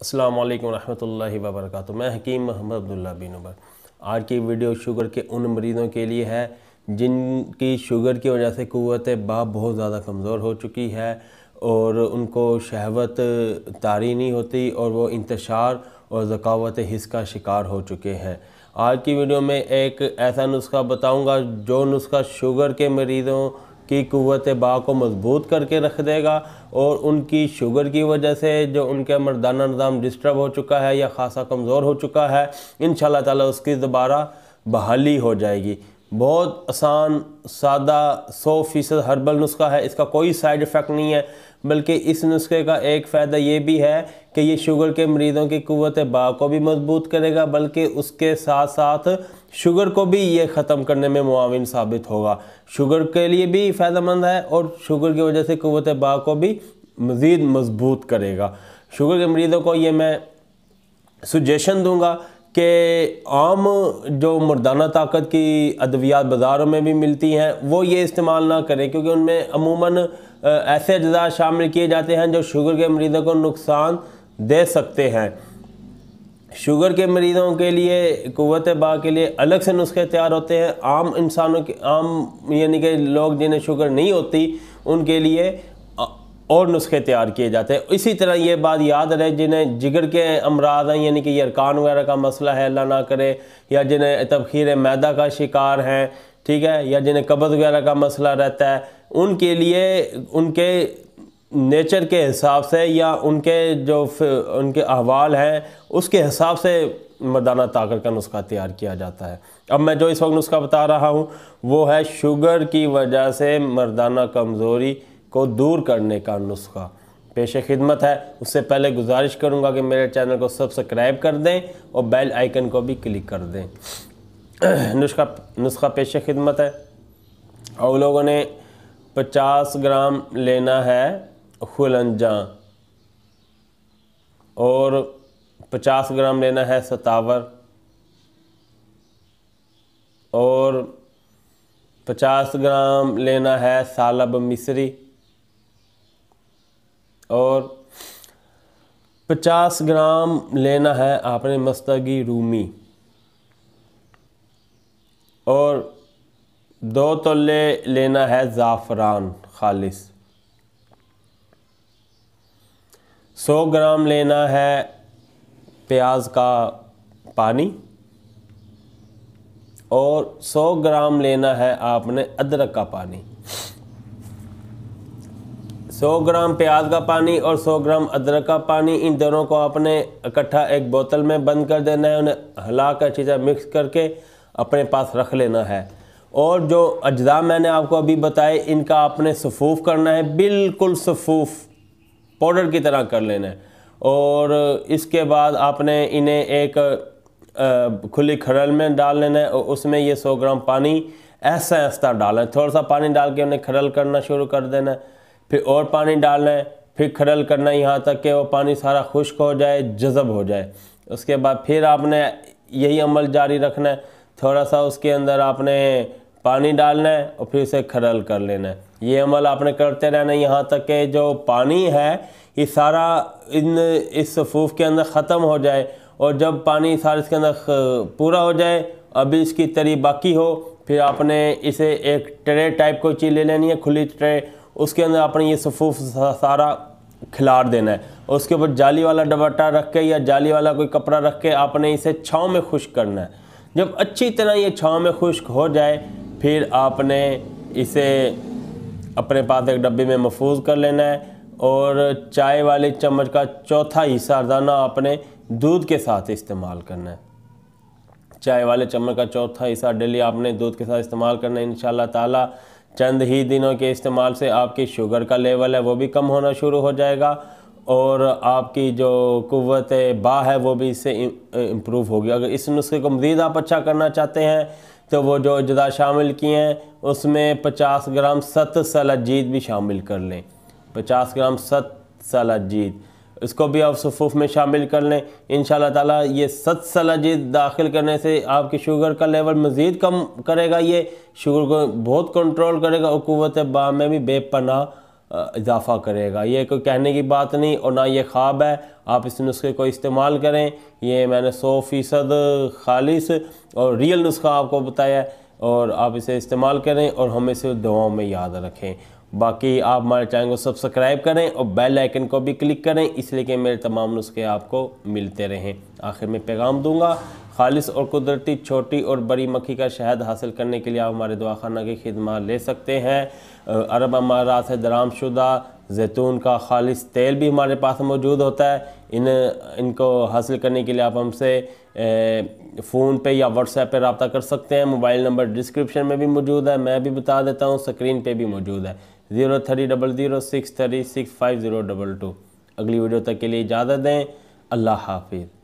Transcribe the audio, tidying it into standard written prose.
अस्सलाम वालेकुम रहमतुल्लाहि व बरकातुहू। मैं हकीम मोहम्मद अब्दुल्ला बिन उमर। आज की वीडियो शुगर के उन मरीज़ों के लिए है जिनकी शुगर की वजह से क़ुव्वत बाप बहुत ज़्यादा कमज़ोर हो चुकी है और उनको शहवत तारी नहीं होती और वो इंतशार और ज़कावत हिस्स का शिकार हो चुके हैं। आज की वीडियो में एक ऐसा नुस्खा बताऊंगा जो नुस्खा शुगर के मरीज़ों की क़ुव्वत बाप को मजबूत करके रख देगा और उनकी शुगर की वजह से जो उनका मर्दाना निज़ाम डिस्टर्ब हो चुका है या ख़ासा कमज़ोर हो चुका है, इंशाल्लाह ताला उसकी दोबारा बहाली हो जाएगी। बहुत आसान, सादा, 100% हर्बल नुस्खा है। इसका कोई साइड इफ़ेक्ट नहीं है, बल्कि इस नुस्खे का एक फ़ायदा ये भी है कि ये शुगर के मरीज़ों की क़ुव्वत बाप को भी मजबूत करेगा, बल्कि उसके साथ साथ शुगर को भी ये ख़त्म करने में मुआविन साबित होगा। शुगर के लिए भी फ़ायदेमंद है और शुगर की वजह से क़ुव्वत बाप को भी मज़ीद मजबूत करेगा। शुगर के मरीज़ों को ये मैं सजेशन दूंगा कि आम जो मर्दाना ताकत की अद्वियात बाज़ारों में भी मिलती हैं वो ये इस्तेमाल ना करें, क्योंकि उनमें अमूमन ऐसे अज्जा शामिल किए जाते हैं जो शुगर के मरीज़ों को नुकसान दे सकते हैं। शुगर के मरीज़ों के लिए, क़ुव्वत बाप के लिए अलग से नुस्खे तैयार होते हैं। आम इंसानों के, आम यानी कि लोग जिन्हें शुगर नहीं होती, उनके लिए और नुस्खे तैयार किए जाते हैं। इसी तरह ये बात याद रहे, जिन्हें जिगर के अमराज हैं, यानी कि यरकान वगैरह का मसला है, अल्लाह ना करे, या जिन्हें तबखीर मैदा का शिकार हैं, ठीक है, या जिन्हें कब्ज़ वगैरह का मसला रहता है, उनके लिए उनके नेचर के हिसाब से या उनके जो उनके अहवाल हैं उसके हिसाब से मर्दाना ताकत का नुस्खा तैयार किया जाता है। अब मैं जो इस वक्त नुस्खा बता रहा हूँ वो है शुगर की वजह से मर्दाना कमज़ोरी को दूर करने का नुस्खा। पेश खिदमत है। उससे पहले गुजारिश करूँगा कि मेरे चैनल को सब्सक्राइब कर दें और बेल आइकन को भी क्लिक कर दें। नुस्खा पेश खिदमत है। और लोगों ने 50 ग्राम लेना है खुलंजा और 50 ग्राम लेना है सतावर और 50 ग्राम लेना है सालब मिस्री और 50 ग्राम लेना है आपने मस्तगी रूमी और 2 तोले लेना है ज़ाफ़रान खालिस। 100 ग्राम लेना है प्याज का पानी और 100 ग्राम लेना है आपने अदरक का पानी। 100 ग्राम प्याज का पानी और 100 ग्राम अदरक का पानी, इन दोनों को आपने इकट्ठा एक बोतल में बंद कर देना है। उन्हें हिला कर अच्छी तरह मिक्स करके अपने पास रख लेना है। और जो अज्जा मैंने आपको अभी बताए, इनका आपने सफ़ूफ़ करना है, बिल्कुल सफ़ूफ़ पाउडर की तरह कर लेना है। और इसके बाद आपने इन्हें एक खुली खरल में डाल लेना है और उसमें ये 100 ग्राम पानी ऐसा ऐसा डालना है। थोड़ा सा पानी डाल के उन्हें खरल करना शुरू कर देना है, फिर और पानी डालना है, फिर खरल करना है यहाँ तक कि वो पानी सारा खुश्क हो जाए, जज़ब हो जाए। उसके बाद फिर आपने यही अमल जारी रखना है। थोड़ा सा उसके अंदर आपने पानी डालना है और फिर उसे खरल कर लेना है। ये अमल आपने करते रहना है यहाँ तक कि जो पानी है ये सारा इस सफ़ूफ़ के अंदर ख़त्म हो जाए। और जब पानी सारा इसके अंदर पूरा हो जाए, अभी इसकी तरी बाकी हो, फिर आपने इसे एक ट्रे टाइप कोई चीज़ ले लेनी है, खुली ट्रे। उसके अंदर आपने ये सफ़ूफ़ सारा खिलार देना है। उसके ऊपर जाली वाला दुपट्टा रख के या जाली वाला कोई कपड़ा रख के आपने इसे छाँव में खुश्क करना है। जब अच्छी तरह ये छाँव में खुश्क हो जाए, फिर आपने इसे अपने पास एक डब्बे में महफूज कर लेना है और चाय वाले चम्मच का चौथा हिस्सा रोज़ाना आपने दूध के साथ इस्तेमाल करना है। चाय वाले चम्मच का चौथा हिस्सा डेली आपने दूध के साथ इस्तेमाल करना है। इंशाल्लाह ताला चंद ही दिनों के इस्तेमाल से आपकी शुगर का लेवल है वो भी कम होना शुरू हो जाएगा और आपकी जो क़ुव्वत बाप है वो भी इससे इम्प्रूव होगी। अगर इस नुस्खे को मज़ीद आप अच्छा करना चाहते हैं तो वो जो अज्जा शामिल किए हैं उसमें 50 ग्राम सत सलाजीद भी शामिल कर लें। 50 ग्राम सत सलाजीद, इसको भी आप सफ़ूफ़ में शामिल कर लें। इंशाल्लाह ताला ये सत सलाजीद दाखिल करने से आपकी शुगर का लेवल मज़ीद कम करेगा। ये शुगर को बहुत कंट्रोल करेगा और क़ुव्वत बाप में भी बेपनाह इजाफ़ा करेगा। ये कोई कहने की बात नहीं और ना ये ख्वाब है। आप इस नुस्खे को इस्तेमाल करें। ये मैंने 100% खालिस और रियल नुस्खा आपको बताया है और आप इसे इस्तेमाल करें और हमें इसे दुआओं में याद रखें। बाकी आप हमारे चैनल को सब्सक्राइब करें और बेल आइकन को भी क्लिक करें, इसलिए कि मेरे तमाम नुस्खे आपको मिलते रहें। आखिर में पैगाम दूंगा, खालिस और कुदरती छोटी और बड़ी मक्खी का शहद हासिल करने के लिए आप हमारे दवाखाना की खिदमत ले सकते हैं। अरब अमारात से दरामशुदा जैतून का खालिस तेल भी हमारे पास मौजूद होता है। इनको हासिल करने के लिए आप हमसे फ़ोन पे या व्हाट्सएप पे रब्ता कर सकते हैं। मोबाइल नंबर डिस्क्रिप्शन में भी मौजूद है, मैं भी बता देता हूँ, स्क्रीन पे भी मौजूद है 0300636502। अगली वीडियो तक के लिए इजाज़त दें। अल्लाह हाफिज़।